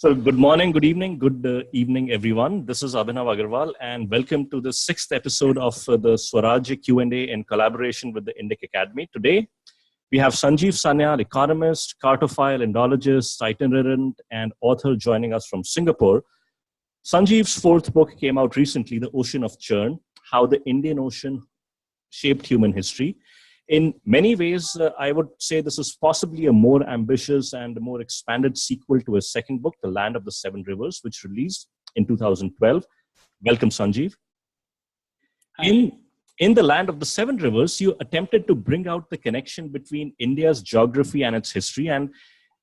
So good morning, good evening, good evening, everyone. This is Abhinav Agarwal, and welcome to the sixth episode of the Swaraj Q&A in collaboration with the Indic Academy. Today, we have Sanjeev Sanyal, economist, cartophile, Indologist, itinerant, and author joining us from Singapore. Sanjeev's fourth book came out recently, The Ocean of Churn, How the Indian Ocean Shaped Human History. In many ways, I would say this is possibly a more ambitious and more expanded sequel to his second book, The Land of the Seven Rivers, which released in 2012. Welcome, Sanjeev. In The Land of the Seven Rivers, you attempted to bring out the connection between India's geography and its history, and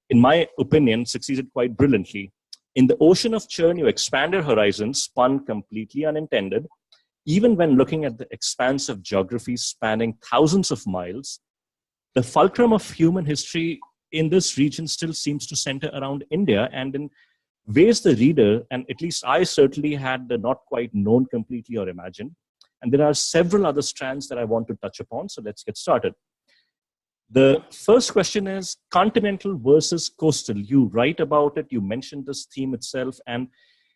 in my opinion, succeeded quite brilliantly. In The Ocean of Churn, you expanded horizons, pun completely unintended. Even when looking at the expanse of geography spanning thousands of miles, the fulcrum of human history in this region still seems to center around India, and in ways the reader, and at least I certainly had not quite known completely or imagined. And there are several other strands that I want to touch upon, so let's get started. The first question is continental versus coastal. You write about it, you mentioned this theme itself, and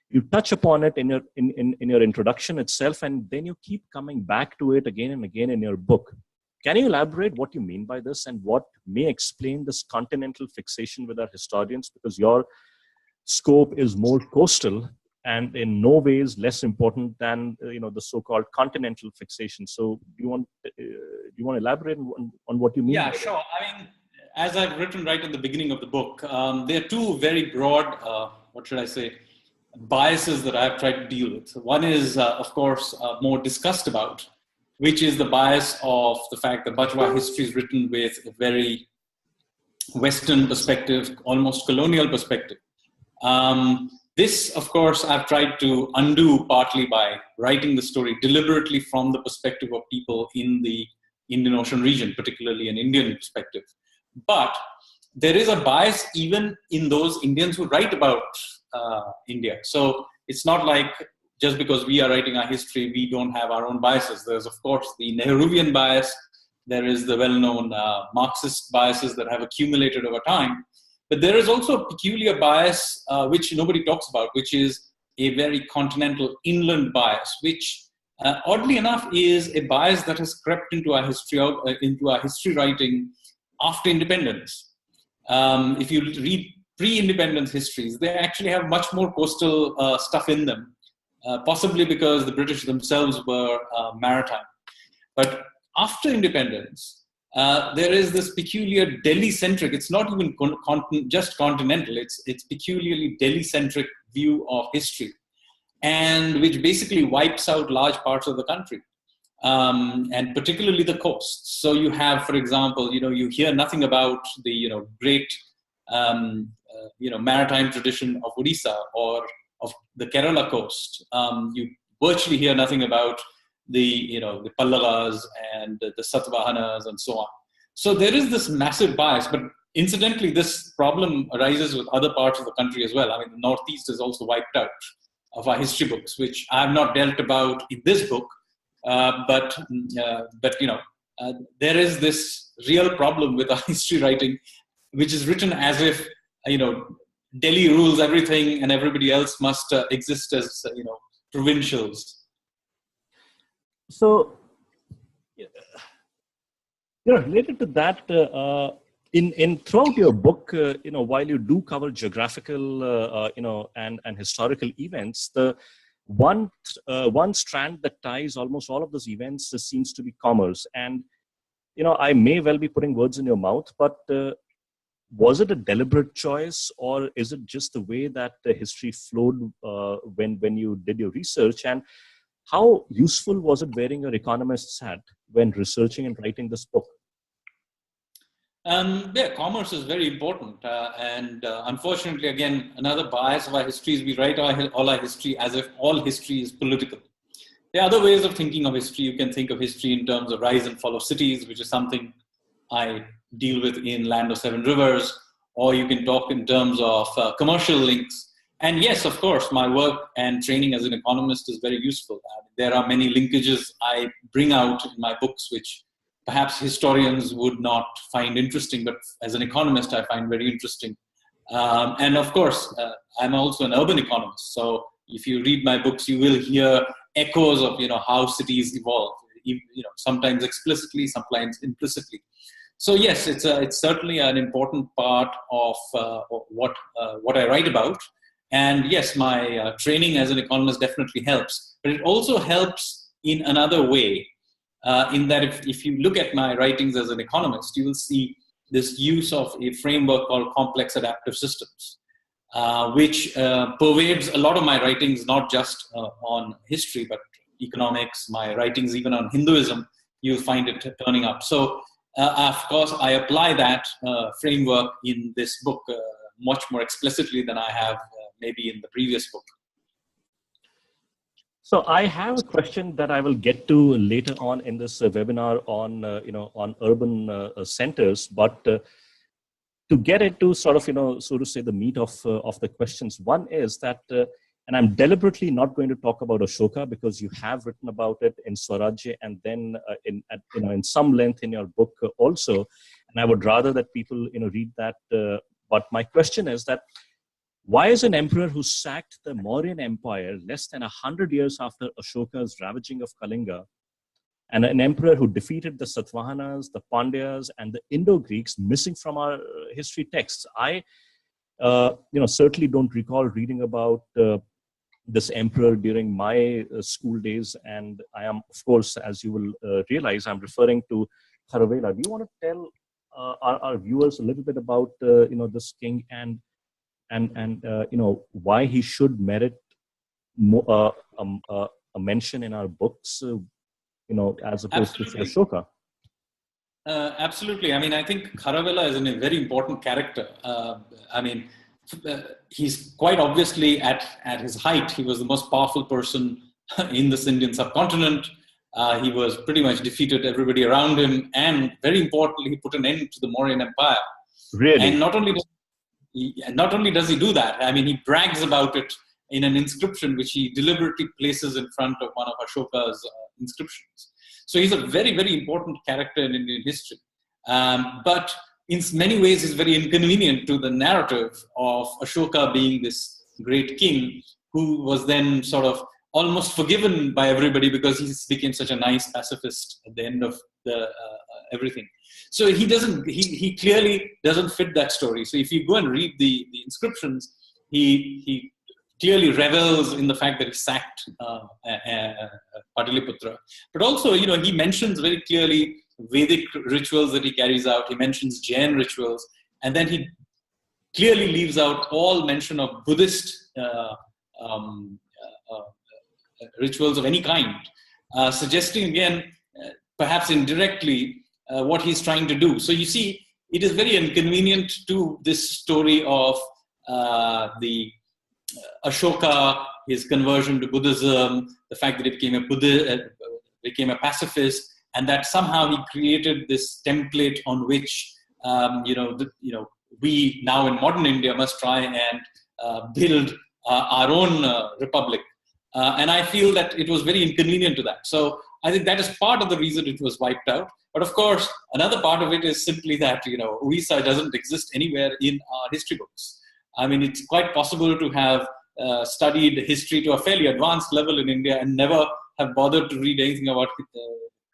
you touch upon it in your introduction itself, and then you keep coming back to it again and again in your book. Can you elaborate what you mean by this and what may explain this continental fixation with our historians? Because your scope is more coastal and in no ways less important than the so-called continental fixation. So do you want to elaborate on what you mean? Yeah, sure. I mean, as I've written right at the beginning of the book, there are two very broad, biases that I've tried to deal with. One is, of course, more discussed about, which is the bias of the fact that much of our history is written with a very Western perspective, almost colonial perspective. This, of course, I've tried to undo partly by writing the story deliberately from the perspective of people in the Indian Ocean region, particularly an Indian perspective. But there is a bias even in those Indians who write about India. So it's not like just because we are writing our history, we don't have our own biases. There's, of course, the Nehruvian bias. There is the well-known Marxist biases that have accumulated over time. But there is also a peculiar bias, which nobody talks about, which is a very continental inland bias, which oddly enough is a bias that has crept into our history writing after independence. If you read pre-independence histories, they actually have much more coastal stuff in them, possibly because the British themselves were maritime. But after independence, there is this peculiar Delhi-centric, it's not even just continental, it's peculiarly Delhi-centric view of history, and which basically wipes out large parts of the country, and particularly the coasts. So you have, for example, you hear nothing about the great maritime tradition of Odisha or of the Kerala coast. You virtually hear nothing about the Pallavas and the Satavahanas and so on. So there is this massive bias, but incidentally, this problem arises with other parts of the country as well. I mean, the Northeast is also wiped out of our history books, which I have not dealt about in this book. But there is this real problem with our history writing, which is written as if, Delhi rules everything and everybody else must exist as, provincials. So, related to that, in throughout your book, while you do cover geographical, and historical events, the one strand that ties almost all of those events seems to be commerce. And, I may well be putting words in your mouth, but was it a deliberate choice, or is it just the way that the history flowed when you did your research? And how useful was it wearing your economist's hat when researching and writing this book? Commerce is very important. And unfortunately, again, another bias of our history is we write all our history as if all history is political. There are other ways of thinking of history. You can think of history in terms of rise and fall of cities, which is something I deal with in Land of Seven Rivers, or you can talk in terms of commercial links. And yes, of course, my work and training as an economist is very useful. There are many linkages I bring out in my books, which perhaps historians would not find interesting, but as an economist, I find very interesting. And of course, I'm also an urban economist. So if you read my books, you will hear echoes of how cities evolve. Sometimes explicitly, sometimes implicitly. So yes, it's certainly an important part of what I write about. And yes, my training as an economist definitely helps. But it also helps in another way, in that if you look at my writings as an economist, you will see this use of a framework called complex adaptive systems, which pervades a lot of my writings, not just on history, but economics, my writings even on Hinduism, you'll find it turning up. So, of course, I apply that framework in this book much more explicitly than I have maybe in the previous book. So I have a question that I will get to later on in this webinar on on urban centers, but to get into sort of so to say the meat of the questions. One is that, and I'm deliberately not going to talk about Ashoka because you have written about it in Swarajya and then in some length in your book also, and I would rather that people read that. But my question is that, why is an emperor who sacked the Mauryan Empire less than 100 years after Ashoka's ravaging of Kalinga, and an emperor who defeated the Satavahanas, the Pandyas, and the Indo-Greeks missing from our history texts? I, certainly don't recall reading about this emperor during my school days, and I am, of course, as you will realize, I'm referring to Kharavela. Do you want to tell our viewers a little bit about this king and why he should merit a mention in our books, as opposed to Ashoka? Absolutely. I mean, I think Kharavela is a very important character. He's quite obviously at his height. He was the most powerful person in this Indian subcontinent. He was pretty much defeated everybody around him, and very importantly, he put an end to the Mauryan Empire. Really? And not only does he do that, I mean, he brags about it in an inscription which he deliberately places in front of one of Ashoka's inscriptions. So he's a very, very important character in Indian history. But in many ways, he's very inconvenient to the narrative of Ashoka being this great king who was then sort of almost forgiven by everybody because he became such a nice pacifist at the end of everything. So he clearly doesn't fit that story. So if you go and read the inscriptions, he clearly revels in the fact that he sacked Pataliputra. But also, he mentions very clearly Vedic rituals that he carries out. He mentions Jain rituals. And then he clearly leaves out all mention of Buddhist rituals of any kind, suggesting again, perhaps indirectly, what he's trying to do. So you see, it is very inconvenient to this story of the Ashoka, his conversion to Buddhism, the fact that he became a pacifist, and that somehow he created this template on which we now in modern India must try and build our own republic. And I feel that it was very inconvenient to that. So I think that is part of the reason it was wiped out. But of course, another part of it is simply that, Orissa doesn't exist anywhere in our history books. I mean, it's quite possible to have studied history to a fairly advanced level in India and never have bothered to read anything about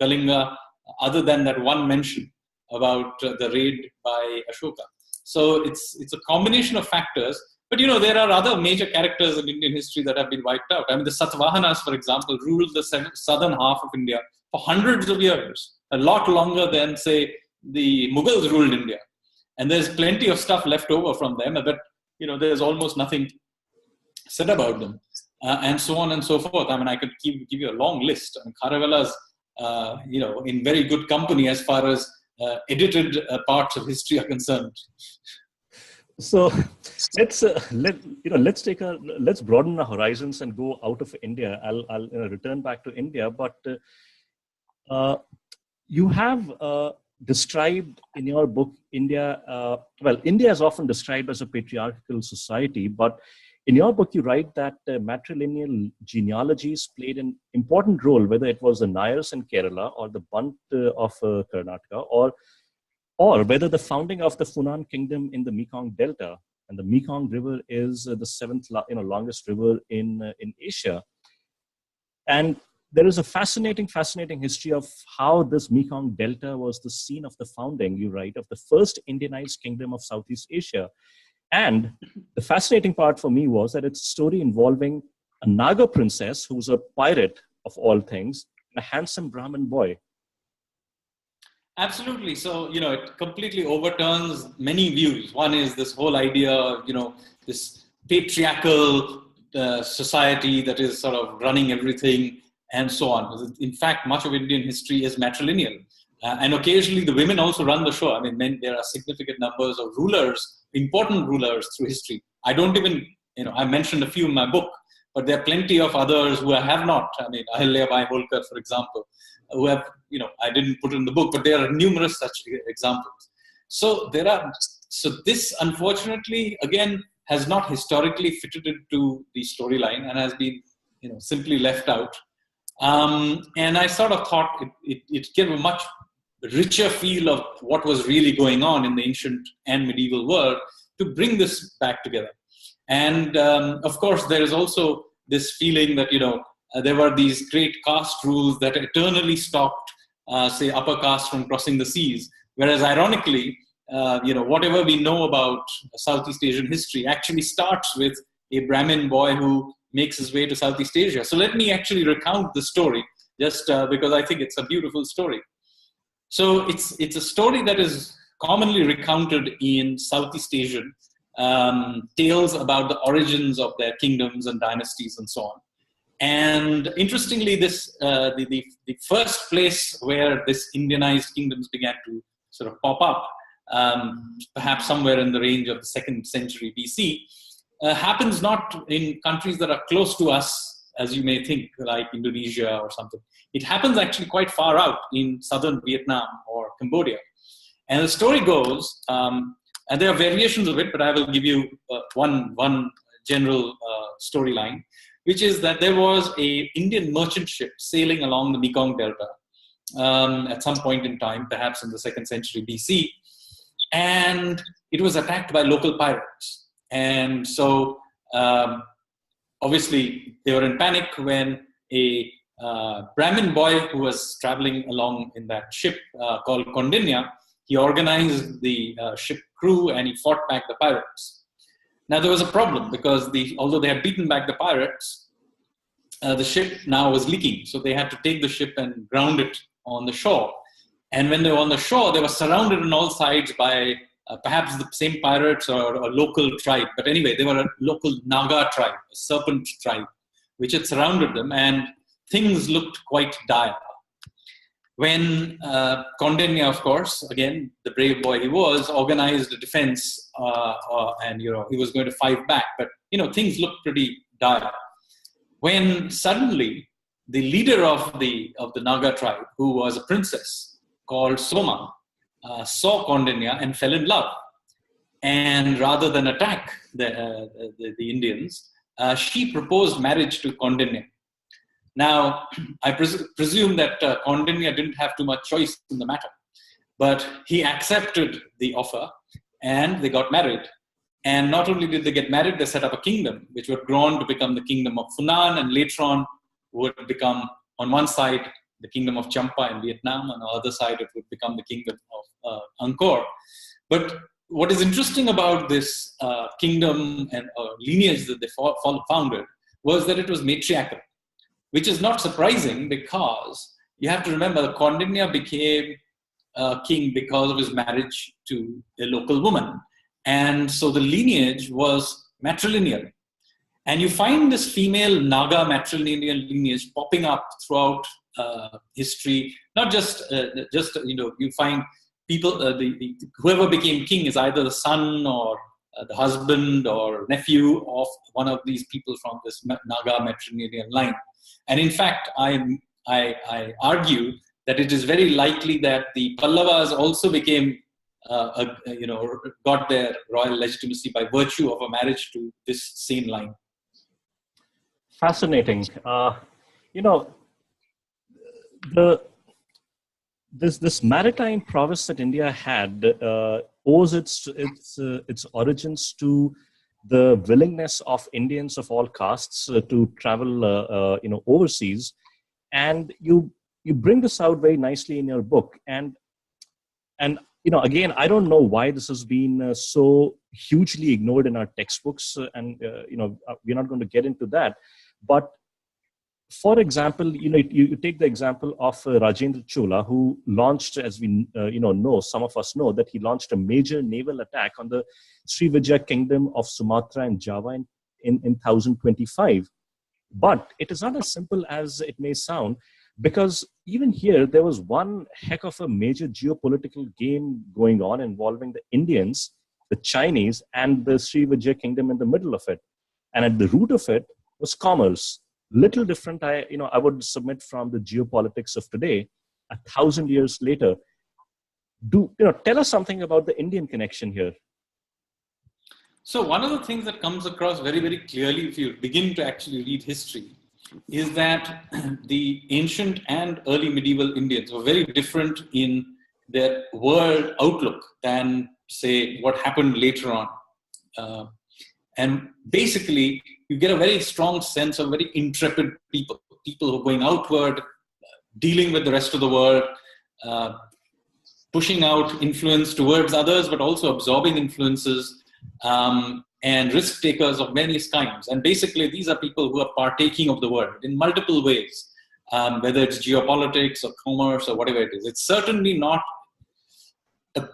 Kalinga other than that one mention about the raid by Ashoka. So it's a combination of factors. But, there are other major characters in Indian history that have been wiped out. I mean, the Satavahanas, for example, ruled the southern half of India for hundreds of years, a lot longer than, say, the Mughals ruled India. And there's plenty of stuff left over from them, but, there's almost nothing said about them, and so on and so forth. I mean, I could give you a long list. I mean, Kharavela's, in very good company as far as edited parts of history are concerned. So let's broaden the horizons and go out of India. I'll return back to India, but you have described in your book India. India is often described as a patriarchal society, but in your book you write that matrilineal genealogies played an important role, whether it was the Nayars in Kerala or the Bant of Karnataka, or whether the founding of the Funan kingdom in the Mekong Delta. and the Mekong River is the seventh, longest river in Asia. And there is a fascinating history of how this Mekong Delta was the scene of the founding, you write, of the first Indianized kingdom of Southeast Asia. And the fascinating part for me was that it's a story involving a Naga princess who's a pirate of all things, and a handsome Brahmin boy. Absolutely. So, it completely overturns many views. One is this whole idea of, this patriarchal society that is sort of running everything and so on. In fact, much of Indian history is matrilineal. And occasionally the women also run the show. I mean, there are significant numbers of rulers, important rulers through history. I don't even, I mentioned a few in my book, but there are plenty of others who have not. I mean, Ahilya Bai Holkar, for example, who have, I didn't put it in the book, but there are numerous such examples. So this unfortunately, again, has not historically fitted into the storyline and has been, simply left out. And I sort of thought it gave a much richer feel of what was really going on in the ancient and medieval world to bring this back together. And of course, there is also this feeling that, there were these great caste rules that eternally stopped, say, upper caste from crossing the seas. Whereas ironically, whatever we know about Southeast Asian history actually starts with a Brahmin boy who makes his way to Southeast Asia. So let me actually recount the story, just because I think it's a beautiful story. So it's a story that is commonly recounted in Southeast Asian tales about the origins of their kingdoms and dynasties and so on. And interestingly, this the first place where this Indianized kingdoms began to sort of pop up, perhaps somewhere in the range of the 2nd century BC, happens not in countries that are close to us, as you may think, like Indonesia or something. It happens actually quite far out in southern Vietnam or Cambodia. And the story goes, and there are variations of it, but I will give you one general storyline, which is that there was a Indian merchant ship sailing along the Mekong Delta at some point in time, perhaps in the 2nd century BC, and it was attacked by local pirates. And so, obviously, they were in panic when a Brahmin boy who was traveling along in that ship called Kondinya, he organized the ship crew and he fought back the pirates. Now, there was a problem because although they had beaten back the pirates, the ship now was leaking. So they had to take the ship and ground it on the shore. And when they were on the shore, they were surrounded on all sides by perhaps the same pirates or a local tribe. But anyway, they were a local Naga tribe, a serpent tribe, which had surrounded them, and things looked quite dire. When Kondinya, of course, again, the brave boy he was, organized a defense, and he was going to fight back. But things looked pretty dire. When suddenly the leader of the Naga tribe, who was a princess called Soma, saw Kondinya and fell in love. And rather than attack the Indians, she proposed marriage to Kondinya. Now, I presume that Kondinya didn't have too much choice in the matter, but he accepted the offer and they got married. And not only did they get married, they set up a kingdom, which would grow on to become the kingdom of Funan, and later on would become, on one side, the kingdom of Champa in Vietnam, and on the other side, it would become the kingdom of Angkor. But what is interesting about this kingdom and lineage that they founded was that it was matriarchal, which is not surprising because you have to remember that Kondinya became king because of his marriage to a local woman. And so the lineage was matrilineal. And you find this female Naga matrilineal lineage popping up throughout history. Not just, you find people, whoever became king is either the son or the husband or nephew of one of these people from this Naga matrilineal line. And in fact, I argue that it is very likely that the Pallavas also became, got their royal legitimacy by virtue of a marriage to this same line. Fascinating. The this maritime prowess that India had owes its origins to the willingness of Indians of all castes to travel, overseas, and you bring this out very nicely in your book. And again, I don't know why this has been so hugely ignored in our textbooks, we're not going to get into that, but for example, you take the example of Rajendra Chola, who launched, as we know, some of us know, that he launched a major naval attack on the Srivijaya kingdom of Sumatra and Java in 1025. But it is not as simple as it may sound, because even here, there was one heck of a major geopolitical game going on involving the Indians, the Chinese, and the Srivijaya kingdom in the middle of it. And at the root of it was commerce. Little different, I would submit, from the geopolitics of today. 1,000 years later, tell us something about the Indian connection here. So one of the things that comes across very, very clearly if you begin to actually read history is that the ancient and early medieval Indians were very different in their world outlook than, say, what happened later on. And basically, you get a very strong sense of very intrepid people who are going outward, dealing with the rest of the world, pushing out influence towards others, but also absorbing influences, and risk takers of various kinds. And basically, these are people who are partaking of the world in multiple ways, whether it's geopolitics or commerce or whatever it is. It's certainly not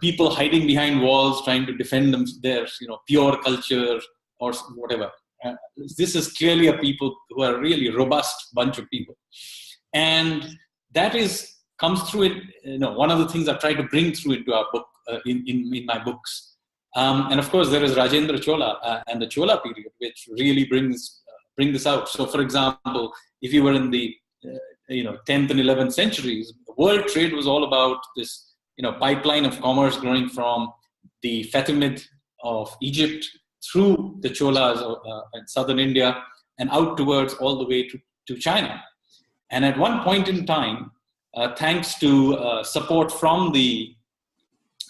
people hiding behind walls trying to defend their pure culture or whatever. This is clearly a people who are really robust bunch of people, and that comes through it. One of the things I've tried to bring through into our book, in my books, and of course there is Rajendra Chola and the Chola period, which really bring this out. So, for example, if you were in the 10th and 11th centuries, world trade was all about this pipeline of commerce growing from the Fatimid of Egypt through the Cholas in southern India and out towards all the way to China. And at one point in time, thanks to support from the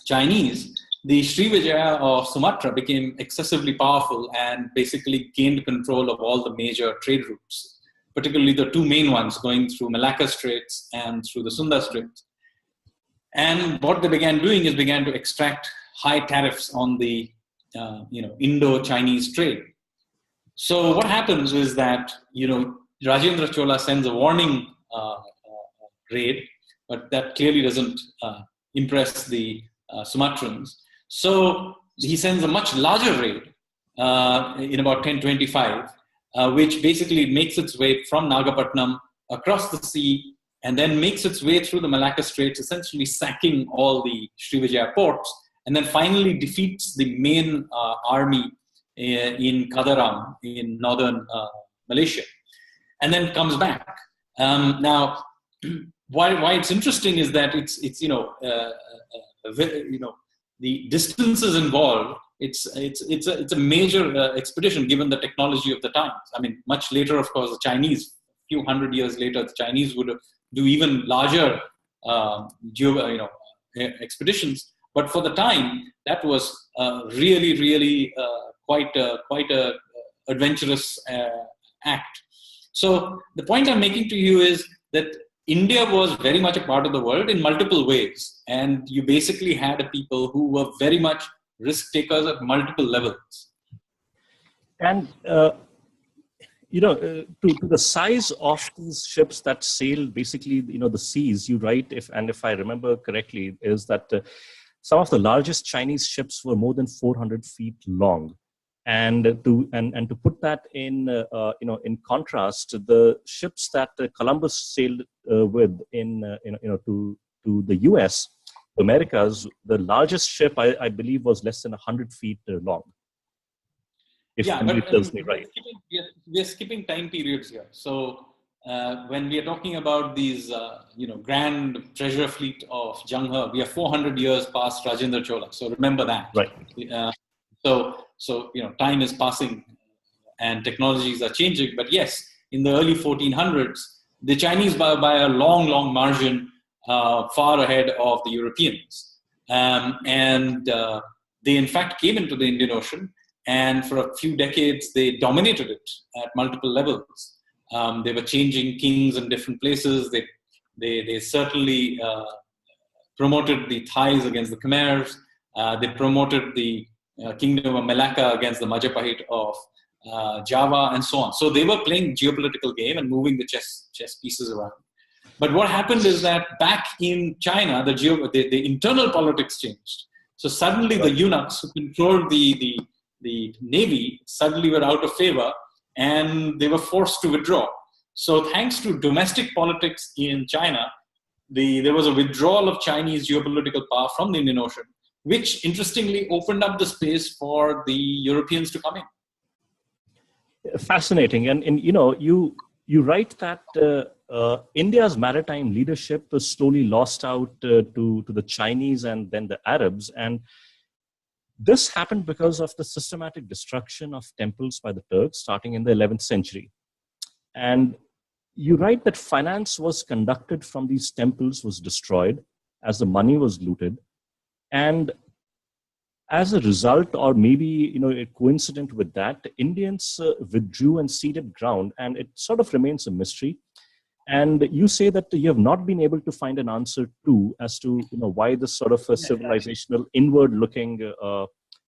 Chinese, the Srivijaya of Sumatra became excessively powerful and basically gained control of all the major trade routes, particularly the two main ones going through Malacca Straits and through the Sunda Straits. And what they began doing is began to extract high tariffs on the Indo-Chinese trade. So what happens is that, Rajendra Chola sends a warning raid, but that clearly doesn't impress the Sumatrans. So he sends a much larger raid in about 1025, which basically makes its way from Nagapattinam across the sea and then makes its way through the Malacca Straits, essentially sacking all the Srivijaya ports, and then finally defeats the main army in Kadaram in northern Malaysia, and then comes back. Now, why it's interesting is that it's the distances involved. It's a major expedition given the technology of the times. I mean, much later, of course, the Chinese, a few hundred years later, the Chinese would do even larger expeditions. But for the time, that was really, really quite a adventurous act. So the point I'm making to you is that India was very much a part of the world in multiple ways. And you basically had a people who were very much risk takers at multiple levels. And, to the size of these ships that sailed basically, the seas, you write, if I remember correctly, is that some of the largest Chinese ships were more than 400 feet long. And to put that in contrast, the ships that Columbus sailed with to the U.S., Americas, the largest ship I believe was less than 100 feet long. If memory tells me right. We are skipping time periods here. So when we are talking about these, grand treasure fleet of Zheng He, we are 400 years past Rajendra Chola. So remember that. Right. So time is passing and technologies are changing. But yes, in the early 1400s, the Chinese, by a long, long margin, far ahead of the Europeans. They in fact came into the Indian Ocean, and for a few decades they dominated it at multiple levels. They were changing kings in different places. They certainly promoted the Thais against the Khmers. They promoted the kingdom of Malacca against the Majapahit of Java, and so on. So they were playing geopolitical game and moving the chess pieces around. But what happened is that back in China, the internal politics changed. So suddenly the eunuchs who controlled the navy suddenly were out of favor, and they were forced to withdraw. So thanks to domestic politics in China, there was a withdrawal of Chinese geopolitical power from the Indian Ocean, which interestingly opened up the space for the Europeans to come in. Fascinating. And you write that India's maritime leadership was slowly lost out to the Chinese and then the Arabs. And this happened because of the systematic destruction of temples by the Turks starting in the 11th century. And you write that finance was conducted from these temples was destroyed as the money was looted. And as a result, or maybe coincident with that, the Indians withdrew and ceded ground, and it sort of remains a mystery. And you say that you have not been able to find an answer to as to why this sort of a civilizational inward-looking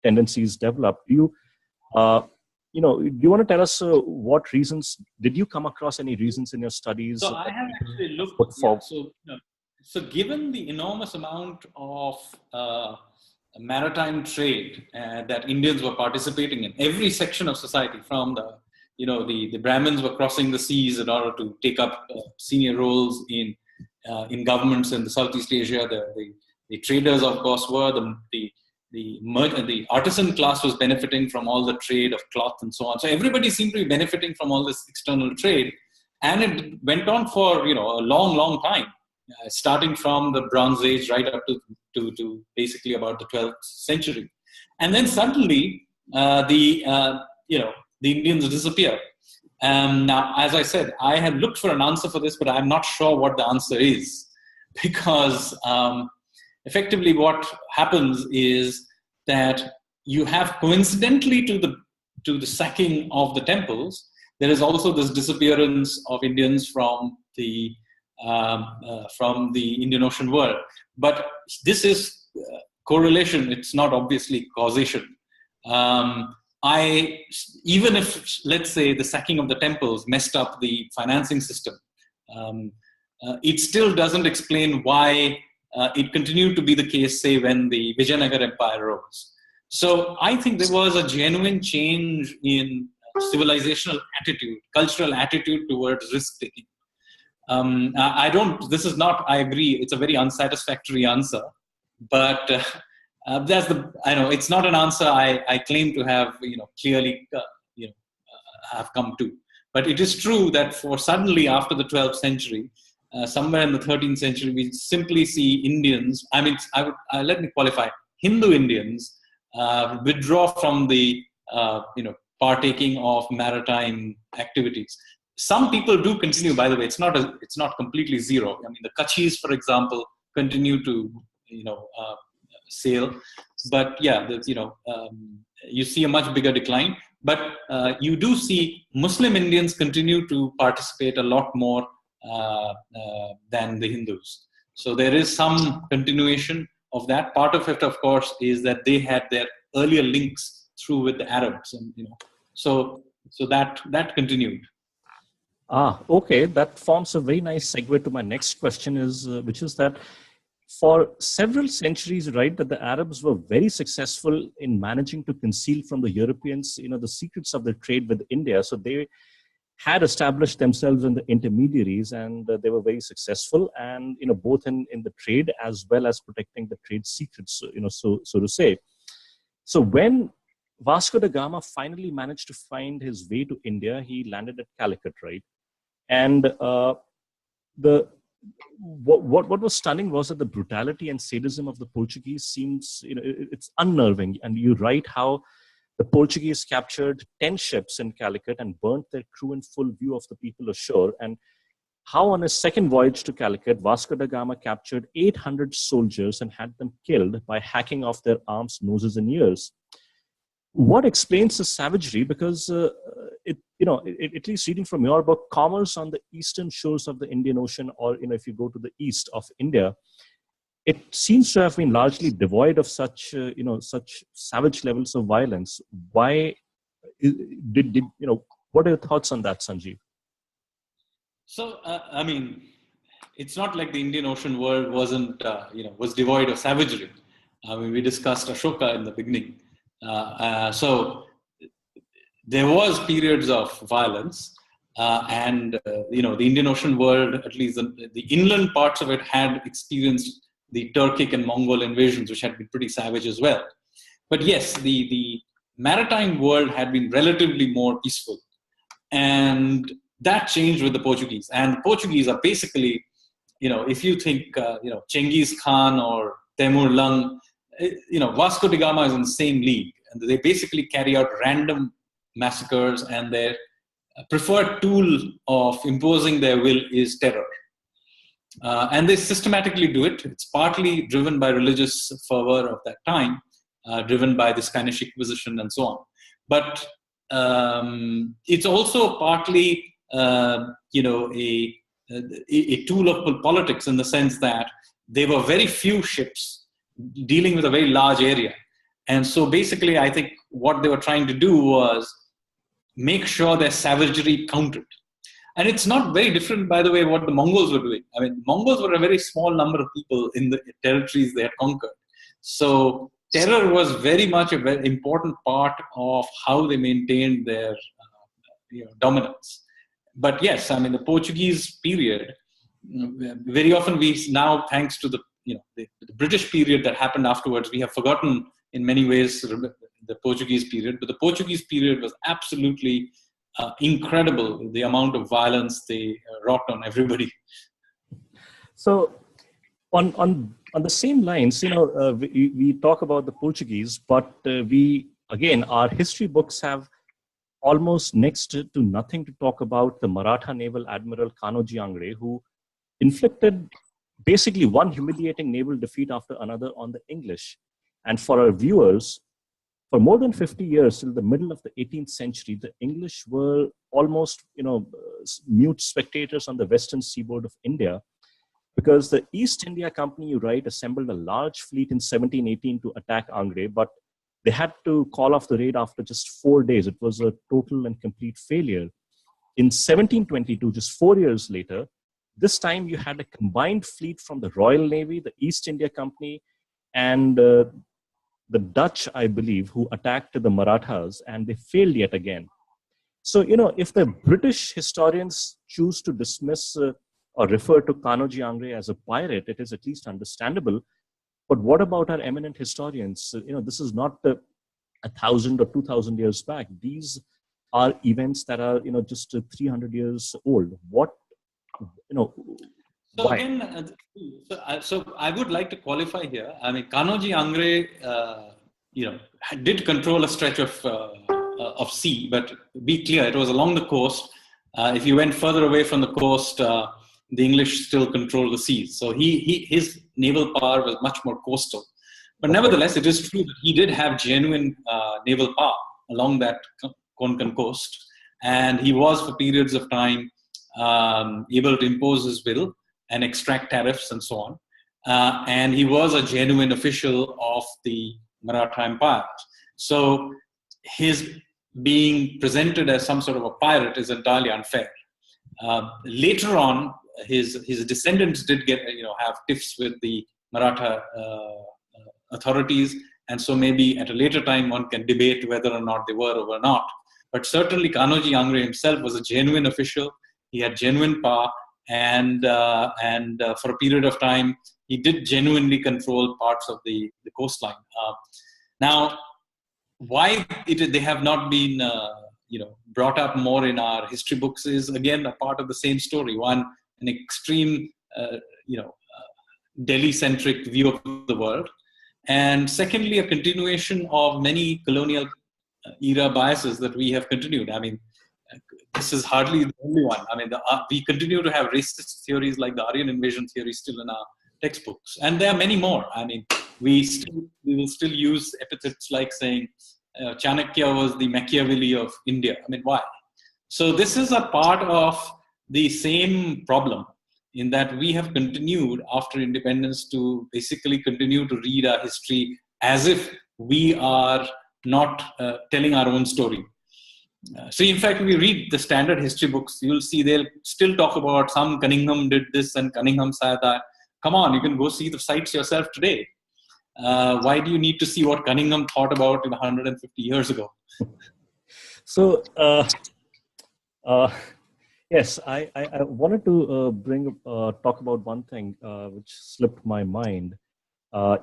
tendencies developed. Do you want to tell us what reasons? Did you come across any reasons in your studies? So I have actually looked. So given the enormous amount of maritime trade that Indians were participating in, every section of society, from the Brahmins were crossing the seas in order to take up senior roles in governments in the Southeast Asia. The traders, of course, were the artisan class was benefiting from all the trade of cloth and so on. So everybody seemed to be benefiting from all this external trade, and it went on for a long time, starting from the Bronze Age right up to basically about the 12th century, and then suddenly the Indians disappear. Now, as I said, I have looked for an answer for this, but I'm not sure what the answer is, because effectively what happens is that you have, coincidentally to the sacking of the temples, there is also this disappearance of Indians from the Indian Ocean world. But this is correlation, it's not obviously causation. Even if, let's say, the sacking of the temples messed up the financing system, it still doesn't explain why it continued to be the case, say, when the Vijayanagar Empire rose. So I think there was a genuine change in civilizational attitude, cultural attitude towards risk-taking. I agree, it's a very unsatisfactory answer, but it's not an answer I claim to have, clearly, have come to. But it is true that suddenly after the 12th century, somewhere in the 13th century, we simply see Indians, let me qualify, Hindu Indians withdraw from the, partaking of maritime activities. Some people do continue, by the way, it's not completely zero. I mean, the Kachis, for example, continue to, sail. But yeah, you see a much bigger decline. But you do see Muslim Indians continue to participate a lot more than the Hindus. So there is some continuation of that. Part of it, of course, is that they had their earlier links through with the Arabs, and so that continued. Okay, that forms a very nice segue to my next question, which is that for several centuries, right, that the Arabs were very successful in managing to conceal from the Europeans, the secrets of their trade with India. So they had established themselves in the intermediaries, and they were very successful, and both in the trade as well as protecting the trade secrets, so to say. So when Vasco da Gama finally managed to find his way to India, he landed at Calicut, right? And what was stunning was that the brutality and sadism of the Portuguese seems, it's unnerving. And you write how the Portuguese captured 10 ships in Calicut and burnt their crew in full view of the people ashore. And how on his second voyage to Calicut, Vasco da Gama captured 800 soldiers and had them killed by hacking off their arms, noses, and ears. What explains the savagery? Because at least reading from your book, commerce on the eastern shores of the Indian Ocean, or if you go to the east of India, it seems to have been largely devoid of such such savage levels of violence. Why did what are your thoughts on that, Sanjeev? So, I mean, it's not like the Indian Ocean world wasn't, was devoid of savagery. I mean, we discussed Ashoka in the beginning. So there was periods of violence, and the Indian Ocean world, at least the inland parts of it, had experienced the Turkic and Mongol invasions, which had been pretty savage as well. But yes, the maritime world had been relatively more peaceful, and that changed with the Portuguese. And the Portuguese are basically, if you think, Chengiz Khan or Temur Lung, Vasco da Gama is in the same league. And they basically carry out random massacres, and their preferred tool of imposing their will is terror. And they systematically do it. It's partly driven by religious fervor of that time, driven by the Spanish Inquisition and so on. But it's also partly, a tool of politics, in the sense that there were very few ships dealing with a very large area. And so basically, I think what they were trying to do was make sure their savagery counted. And it's not very different, by the way, what the Mongols were doing. I mean, Mongols were a very small number of people in the territories they had conquered. So terror was very much a very important part of how they maintained their dominance. But yes, I mean, the Portuguese period, very often we now, thanks to the British period that happened afterwards, we have forgotten in many ways the Portuguese period. But the Portuguese period was absolutely incredible, the amount of violence they wrought on everybody. So on the same lines, we talk about the Portuguese, but our history books have almost next to nothing to talk about the Maratha naval admiral Kanoji Angre, who inflicted basically one humiliating naval defeat after another on the English. And for our viewers, for more than 50 years, till the middle of the 18th century, the English were almost, mute spectators on the western seaboard of India, because the East India Company, you write, assembled a large fleet in 1718 to attack Angre, but they had to call off the raid after just 4 days. It was a total and complete failure. In 1722, just 4 years later, this time you had a combined fleet from the Royal Navy, the East India Company, and the Dutch, I believe, who attacked the Marathas, and they failed yet again. So, if the British historians choose to dismiss or refer to Kanoji Angre as a pirate, it is at least understandable. But what about our eminent historians? This is not 1,000 or 2,000 years back. These are events that are, just 300 years old. What, So why? again, so I would like to qualify here. I mean, Kanoji Angre, did control a stretch of sea, but be clear, it was along the coast. If you went further away from the coast, the English still controlled the seas. So his naval power was much more coastal. But nevertheless, it is true that he did have genuine naval power along that Konkan coast. And he was, for periods of time, able to impose his will and extract tariffs and so on. And he was a genuine official of the Maratha Empire. So his being presented as some sort of a pirate is entirely unfair. Later on, his descendants did get have tiffs with the Maratha authorities, and so maybe at a later time one can debate whether or not they were or were not. But certainly Kanoji Angre himself was a genuine official. He had genuine power, and for a period of time he did genuinely control parts of the coastline. Now, why they have not been brought up more in our history books is again a part of the same story. One, an extreme Delhi-centric view of the world, and secondly, a continuation of many colonial era biases that we have continued. I mean, this is hardly the only one. I mean, we continue to have racist theories like the Aryan invasion theory still in our textbooks, and there are many more. I mean, we will still use epithets like saying Chanakya was the Machiavelli of India. I mean, why? So this is a part of the same problem, in that we have continued after independence to basically continue to read our history as if we are not telling our own story. So in fact, if you read the standard history books, you'll see they'll still talk about some Cunningham did this and Cunningham said that. Come on, you can go see the sites yourself today. Why do you need to see what Cunningham thought about 150 years ago? So, yes, I wanted to talk about one thing which slipped my mind.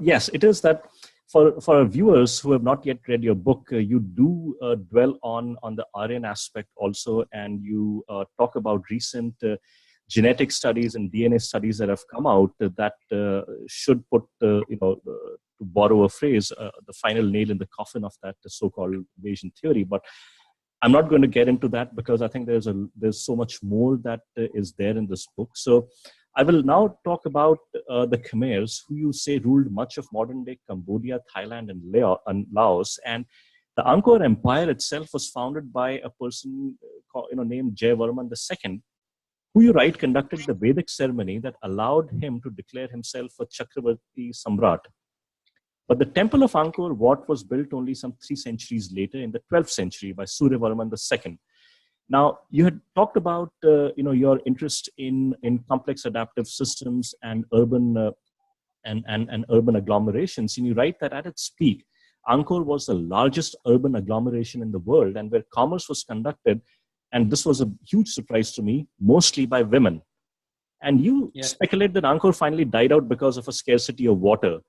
Yes, it is that for our viewers who have not yet read your book, you do dwell on the Aryan aspect also, and you talk about recent genetic studies and DNA studies that have come out that should put, to borrow a phrase, the final nail in the coffin of that so-called invasion theory. But I'm not going to get into that because I think there's so much more that is there in this book. So I will now talk about the Khmers, who you say ruled much of modern-day Cambodia, Thailand, and Laos. And the Angkor Empire itself was founded by a person named Jayavarman II, who you write conducted the Vedic ceremony that allowed him to declare himself a Chakravarti Samrat. But the temple of Angkor Wat was built only some 3 centuries later in the 12th century by Suryavarman II. Now, you had talked about your interest in complex adaptive systems and urban and urban agglomerations, and you write that at its peak, Angkor was the largest urban agglomeration in the world, and where commerce was conducted, and this was a huge surprise to me, mostly by women. And you speculate that Angkor finally died out because of a scarcity of water.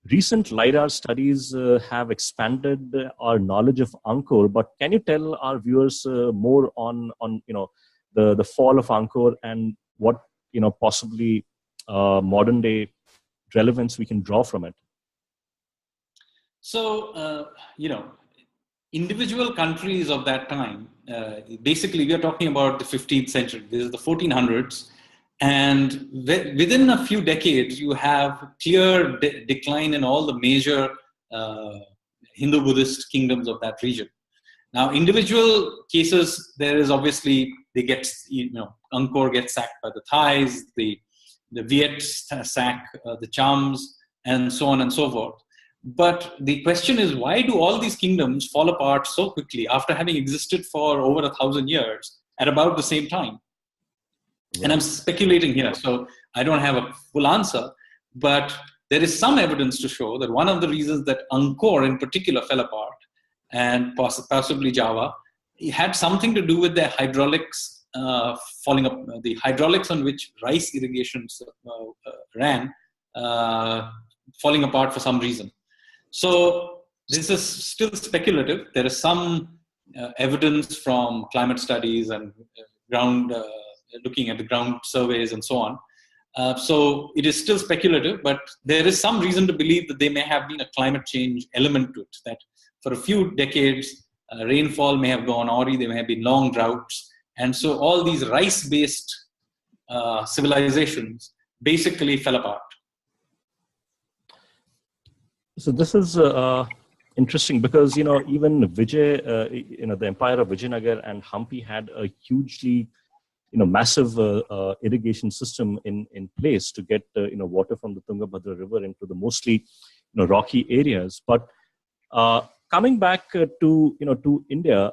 Recent LiDAR studies have expanded our knowledge of Angkor, but can you tell our viewers more on the fall of Angkor and what possibly modern day relevance we can draw from it? So individual countries of that time, basically we are talking about the 15th century. This is the 1400s. And within a few decades, you have clear decline in all the major Hindu-Buddhist kingdoms of that region. Now, individual cases, there is obviously, Angkor gets sacked by the Thais, the Viet sack the Chams, and so on and so forth. But the question is, why do all these kingdoms fall apart so quickly after having existed for over 1,000 years at about the same time? And I'm speculating here, so I don't have a full answer, but there is some evidence to show that one of the reasons that Angkor in particular fell apart, and possibly Java, it had something to do with their hydraulics falling up, the hydraulics on which rice irrigations ran, falling apart for some reason. So this is still speculative. There is some evidence from climate studies and looking at the ground surveys and so on. So it is still speculative, but there is some reason to believe that there may have been a climate change element to it, that for a few decades, rainfall may have gone awry, there may have been long droughts. And so all these rice-based civilizations basically fell apart. So this is interesting because, even Vijay, the empire of Vijayanagar and Hampi had a hugely massive irrigation system in place to get water from the Tungabhadra river into the mostly rocky areas. But coming back to India,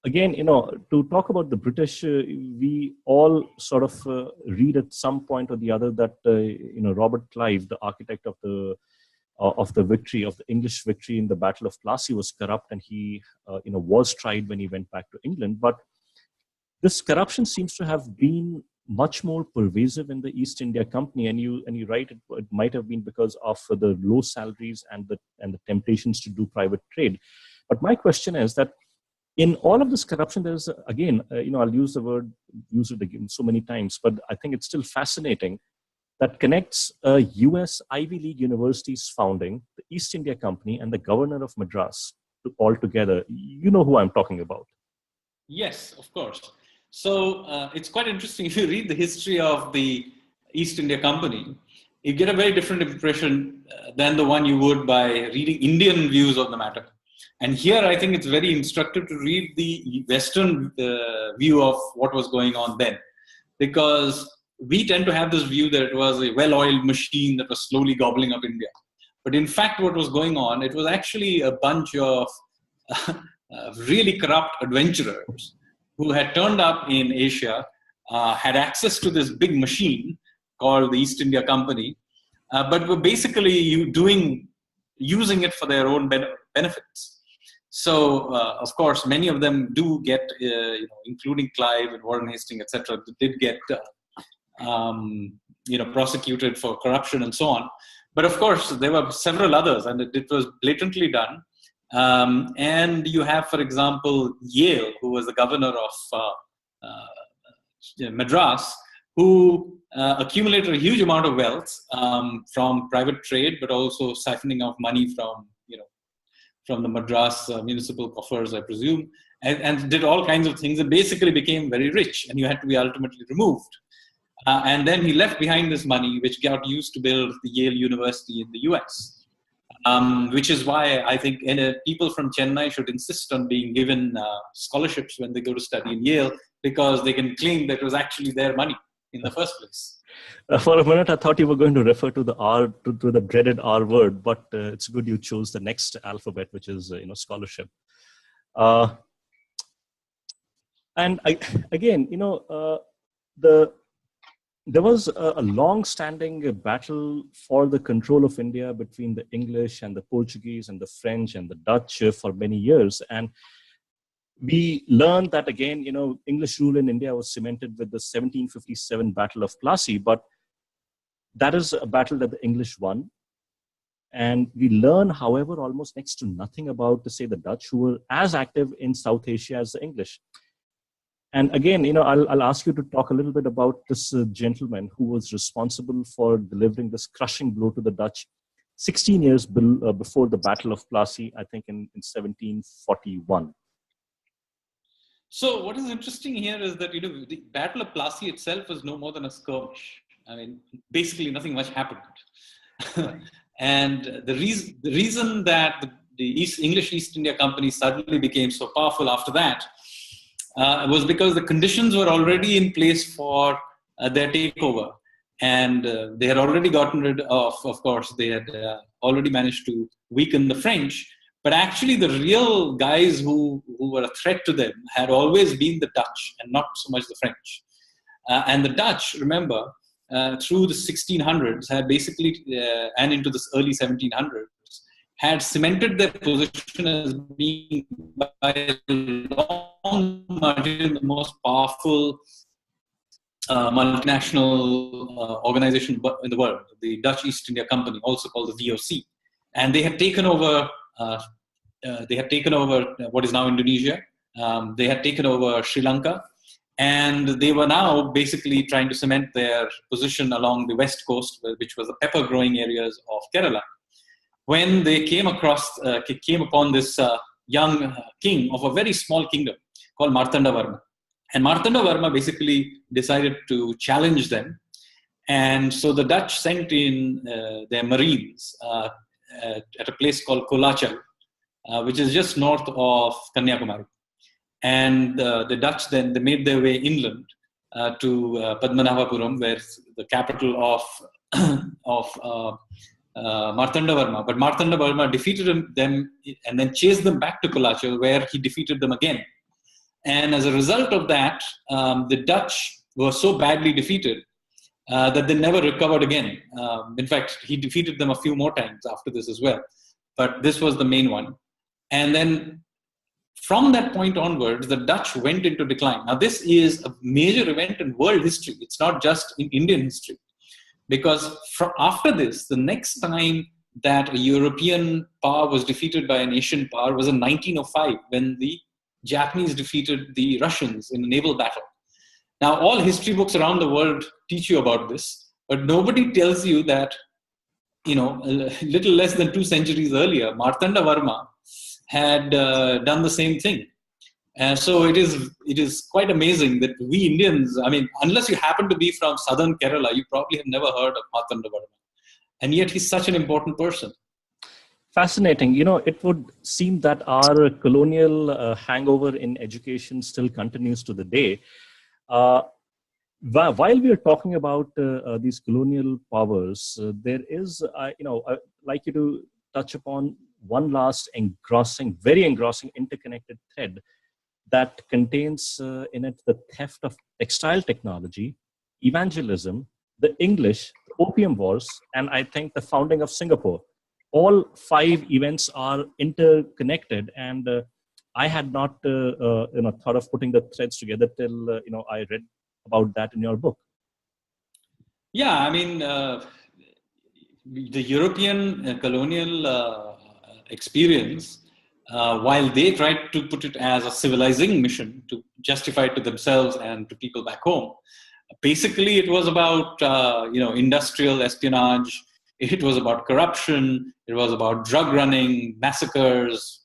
again, to talk about the British, we all sort of read at some point or the other that Robert Clive, the architect of the victory, of the English victory in the Battle of Plassey, was corrupt, and he was tried when he went back to England. But this corruption seems to have been much more pervasive in the East India Company, and you write it might have been because of the low salaries and the temptations to do private trade. But my question is that in all of this corruption, there's again, I'll use it again so many times, but I think it's still fascinating, that connects U.S. Ivy League university's founding, the East India Company, and the governor of Madras all together. You know who I'm talking about. Yes, of course. So it's quite interesting. If you read the history of the East India Company, you get a very different impression than the one you would by reading Indian views on the matter. And here, I think it's very instructive to read the Western view of what was going on then, because we tend to have this view that it was a well-oiled machine that was slowly gobbling up India. But in fact, what was going on, it was actually a bunch of really corrupt adventurers who had turned up in Asia, had access to this big machine called the East India Company, but were basically using it for their own benefits. So, of course, many of them do get, including Clive and Warren Hastings, etc., did get, prosecuted for corruption and so on. But of course, there were several others, and it was blatantly done. And you have, for example, Yale, who was the governor of Madras, who accumulated a huge amount of wealth from private trade, but also siphoning off money from the Madras municipal coffers, I presume, and did all kinds of things and basically became very rich, and you had to be ultimately removed. And then he left behind this money, which got used to build the Yale University in the US, which is why I think people from Chennai should insist on being given scholarships when they go to study in Yale, because they can claim that it was actually their money in the first place. For a minute, I thought you were going to refer to the R, to the dreaded R word, but it's good you chose the next alphabet, which is scholarship. And there was a long-standing battle for the control of India between the English and the Portuguese and the French and the Dutch for many years. And we learned that, again, English rule in India was cemented with the 1757 Battle of Plassey, but that is a battle that the English won. And we learn, however, almost next to nothing about, say, the Dutch, who were as active in South Asia as the English. And again, I'll ask you to talk a little bit about this gentleman who was responsible for delivering this crushing blow to the Dutch 16 years before the Battle of Plassey, I think in 1741. So what is interesting here is that, the Battle of Plassey itself was no more than a skirmish. I mean, basically nothing much happened. And the reason that the English East India Company suddenly became so powerful after that was because the conditions were already in place for their takeover. And they had already gotten rid of course, they had already managed to weaken the French. But actually, the real guys who were a threat to them had always been the Dutch and not so much the French. And the Dutch, remember, through the 1600s, had basically, and into this early 1700s, had cemented their position as being, by a long margin, the most powerful multinational organization in the world, the Dutch East India Company, also called the VOC. And they had taken over. What is now Indonesia. They had taken over Sri Lanka, and they were now basically trying to cement their position along the west coast, which was the pepper growing areas of Kerala. When they came upon this young king of a very small kingdom called Martanda Varma. And Martanda Varma basically decided to challenge them. And so the Dutch sent in their marines at a place called Kolachal, which is just north of Kanyakumari. And the Dutch then, they made their way inland to Padmanabhapuram, where the capital of Martanda Varma. But Martanda Varma defeated them and then chased them back to Kolachal, where he defeated them again. And as a result of that, the Dutch were so badly defeated that they never recovered again. In fact, he defeated them a few more times after this as well. But this was the main one. And then from that point onwards, the Dutch went into decline. Now, this is a major event in world history. It's not just in Indian history. Because after this, the next time that a European power was defeated by an Asian power was in 1905, when the Japanese defeated the Russians in a naval battle. Now, all history books around the world teach you about this, but nobody tells you that, a little less than 2 centuries earlier, Martanda Varma had done the same thing. So it is quite amazing that we Indians, I mean, unless you happen to be from southern Kerala, you probably have never heard of Martanda Varma. And yet he's such an important person. Fascinating. You know, it would seem that our colonial hangover in education still continues to the day. Uh, while we are talking about these colonial powers, there is, I'd like you to touch upon one last very engrossing interconnected thread that contains in it the theft of textile technology, evangelism, the English, the Opium Wars, and I think the founding of Singapore. All five events are interconnected, and I had not thought of putting the threads together till I read about that in your book. Yeah, I mean, the European colonial experience, while they tried to put it as a civilizing mission to justify it to themselves and to people back home, basically it was about industrial espionage. It was about corruption. It was about drug running, massacres,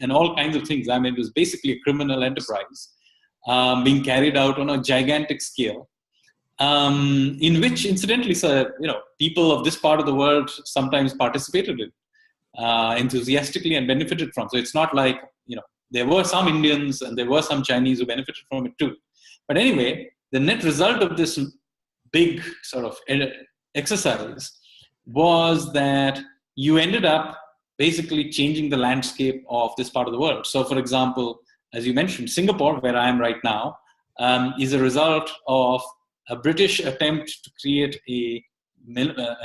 and all kinds of things. I mean, it was basically a criminal enterprise being carried out on a gigantic scale. In which, incidentally, people of this part of the world sometimes participated in enthusiastically and benefited from. So it's not like, there were some Indians and there were some Chinese who benefited from it too. But anyway, the net result of this big sort of exercise was that you ended up basically changing the landscape of this part of the world. So, for example, as you mentioned, Singapore, where I am right now, is a result of a British attempt to create a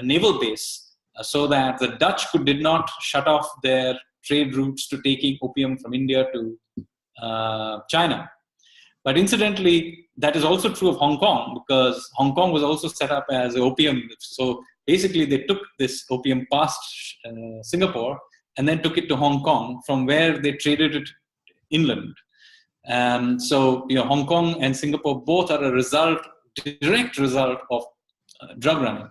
naval base so that the Dutch did not shut off their trade routes to taking opium from India to China. But incidentally, that is also true of Hong Kong, because Hong Kong was also set up as opium. So basically, they took this opium past Singapore and then took it to Hong Kong, from where they traded it inland. So, Hong Kong and Singapore both are a direct result of drug running.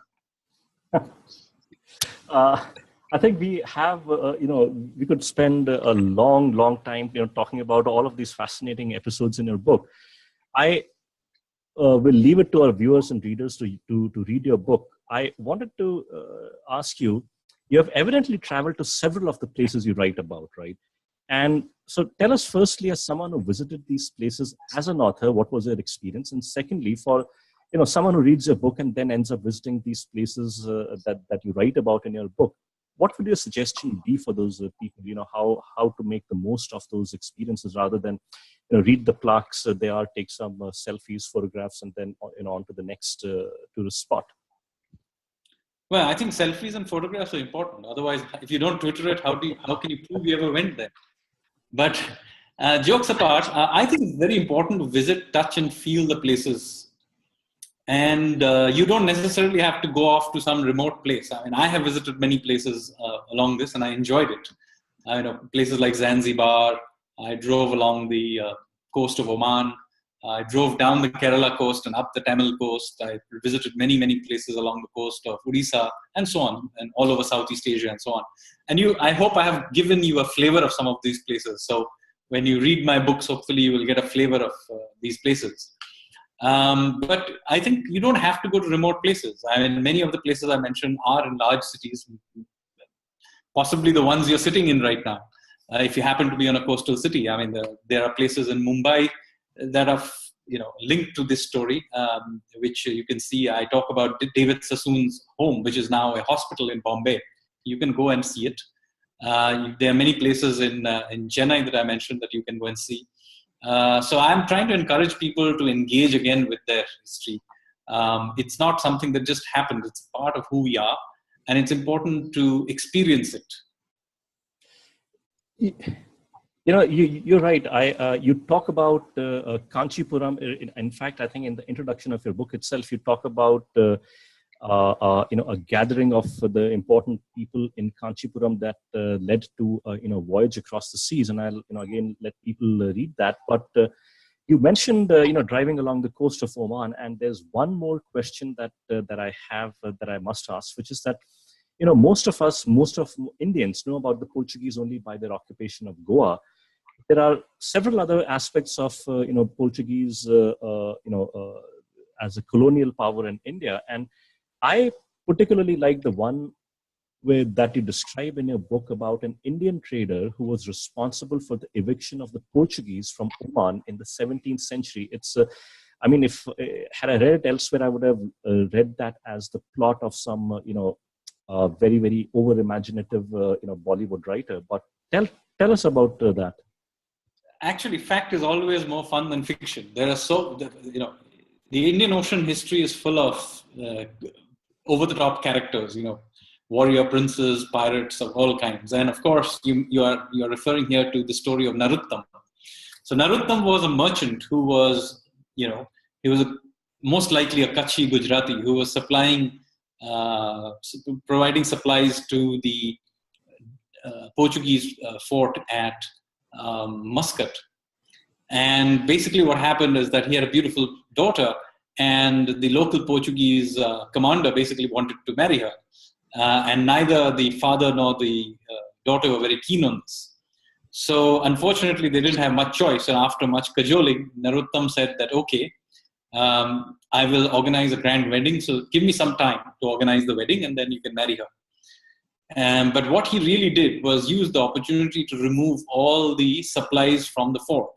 I think we have, we could spend a long time, talking about all of these fascinating episodes in your book. I will leave it to our viewers and readers to read your book. I wanted to ask you, you have evidently traveled to several of the places you write about, right? And so tell us firstly, as someone who visited these places as an author, what was your experience? And secondly, for someone who reads your book and then ends up visiting these places that you write about in your book, what would your suggestion be for those people? How to make the most of those experiences rather than read the plaques there, take some selfies, photographs, and then on to the next tourist spot. Well, I think selfies and photographs are important. Otherwise, if you don't Twitter it, how can you prove you ever went there? But jokes apart, I think it's very important to visit, touch, and feel the places. And you don't necessarily have to go off to some remote place. I mean, I have visited many places along this, and I enjoyed it. Places like Zanzibar. I drove along the coast of Oman. I drove down the Kerala coast and up the Tamil coast. I visited many places along the coast of Odisha and so on, and all over Southeast Asia and so on. And I hope I have given you a flavor of some of these places. So when you read my books, hopefully you will get a flavor of these places. But I think you don't have to go to remote places. I mean, many of the places I mentioned are in large cities, possibly the ones you're sitting in right now. If you happen to be on a coastal city, I mean, there are places in Mumbai that are, linked to this story, which you can see. I talk about David Sassoon's home, which is now a hospital in Bombay. You can go and see it. There are many places in Chennai that I mentioned that you can go and see. So I'm trying to encourage people to engage again with their history. It's not something that just happened. It's part of who we are, and it's important to experience it. You're right. You talk about Kanchipuram. In fact, I think in the introduction of your book itself, you talk about a gathering of the important people in Kanchipuram that led to voyage across the seas. And I'll again let people read that. But you mentioned driving along the coast of Oman, and there's one more question that I have that I must ask, which is that most of Indians know about the Portuguese only by their occupation of Goa. there are several other aspects of Portuguese as a colonial power in India, and I particularly like the one that you describe in your book about an Indian trader who was responsible for the eviction of the Portuguese from Oman in the 17th century. It's I mean, if had I read it elsewhere, I would have read that as the plot of some very, very over imaginative Bollywood writer. But tell us about that. Actually, fact is always more fun than fiction. There are the Indian Ocean history is full of over the top characters. Warrior princes, pirates of all kinds, and of course, you're referring here to the story of Narottam. So Narottam was a merchant who was, he was most likely a Kutchi Gujarati who was providing supplies to the Portuguese fort at Muscat. And basically what happened is that he had a beautiful daughter, and the local Portuguese commander basically wanted to marry her. And neither the father nor the daughter were very keen on this. So unfortunately, they didn't have much choice. And after much cajoling, Narottam said that, okay, I will organize a grand wedding. So give me some time to organize the wedding, and then you can marry her. But what he really did was use the opportunity to remove all the supplies from the fort.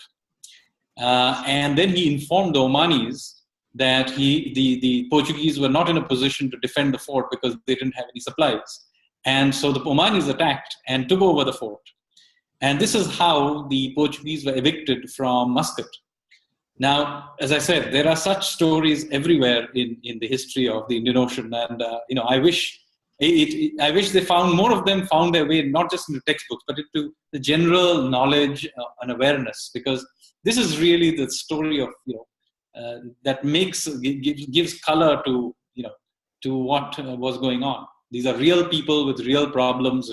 And then he informed the Omanis that the Portuguese were not in a position to defend the fort because they didn't have any supplies. And so the Omanis attacked and took over the fort. And this is how the Portuguese were evicted from Muscat. Now, as I said, there are such stories everywhere in the history of the Indian Ocean. And, I wish they found more of them found their way, not just into textbooks, but into the general knowledge and awareness, because this is really the story of, that gives color to what was going on. These are real people with real problems,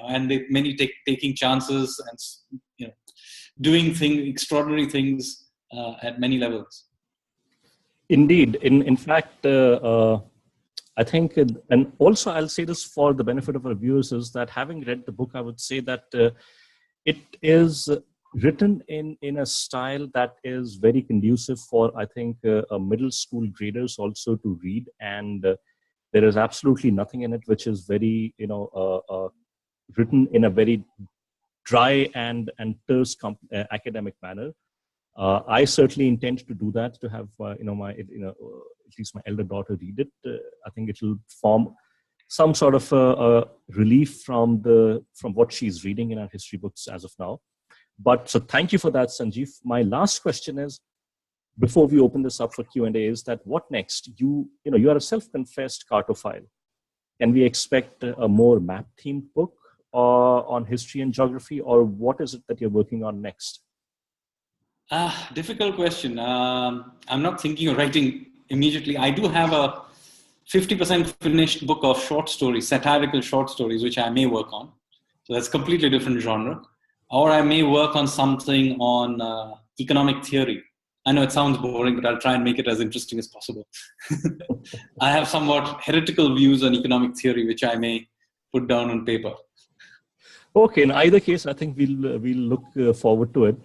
and many taking chances and doing extraordinary things at many levels. Indeed, in fact, I think, and also I'll say this for the benefit of our viewers, is that having read the book, I would say that it is written in a style that is very conducive for, I think, middle school graders also to read. And there is absolutely nothing in it which is very, written in a very dry and terse academic manner. I certainly intend to do that, to have, at least my elder daughter read it. I think it will form some sort of a relief from what she's reading in our history books as of now. But so thank you for that, Sanjeev. My last question is, before we open this up for Q&A, is that what next? You are a self-confessed cartophile. Can we expect a more map-themed book on history and geography, or what is it that you're working on next? Difficult question. I'm not thinking of writing immediately. I do have a 50% finished book of short stories, satirical short stories, which I may work on. So that's a completely different genre. Or I may work on something on economic theory. I know it sounds boring, but I'll try and make it as interesting as possible. I have somewhat heretical views on economic theory, which I may put down on paper. Okay, in either case, I think we'll look forward to it.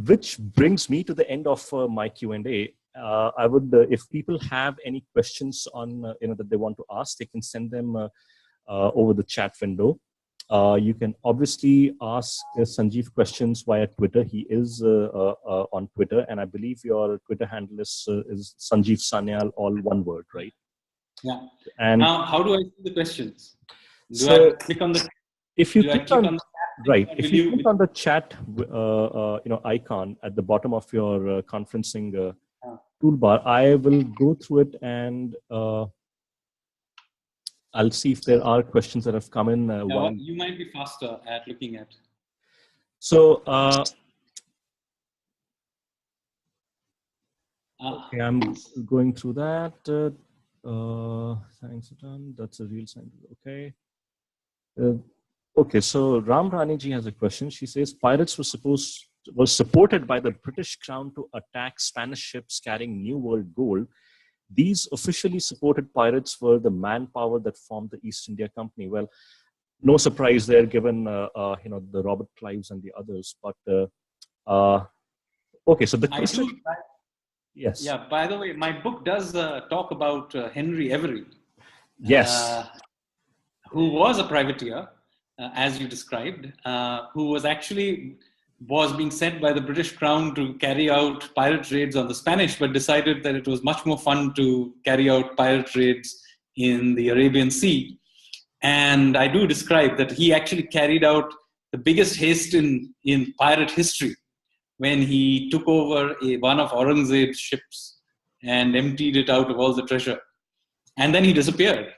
Which brings me to the end of my Q&A. I would, if people have any questions on that they want to ask, they can send them over the chat window. You can obviously ask Sanjeev questions via Twitter. He is on Twitter, and I believe your Twitter handle is Sanjeev Sanyal, all one word, right? Yeah. And now, how do I see the questions? Do I click on the? If you click on the chat, icon at the bottom of your conferencing toolbar, I will go through it and I'll see if there are questions that have come in. You might be faster at looking at. So, okay, I'm going through that. Thanks, Satan. That's a real sign. Okay. Okay, so Ram Rani ji has a question. She says, pirates were supported by the British Crown to attack Spanish ships carrying New World gold. These officially supported pirates were the manpower that formed the East India Company. Well, no surprise there, given the Robert Clives and the others. But okay, so the question. Yes. Yeah. By the way, my book does talk about Henry Every. Yes. Who was a privateer, as you described, who was being sent by the British Crown to carry out pirate raids on the Spanish, but decided that it was much more fun to carry out pirate raids in the Arabian Sea. And I do describe that he actually carried out the biggest haste in pirate history when he took over one of Aurangzeb's ships and emptied it out of all the treasure. And then he disappeared.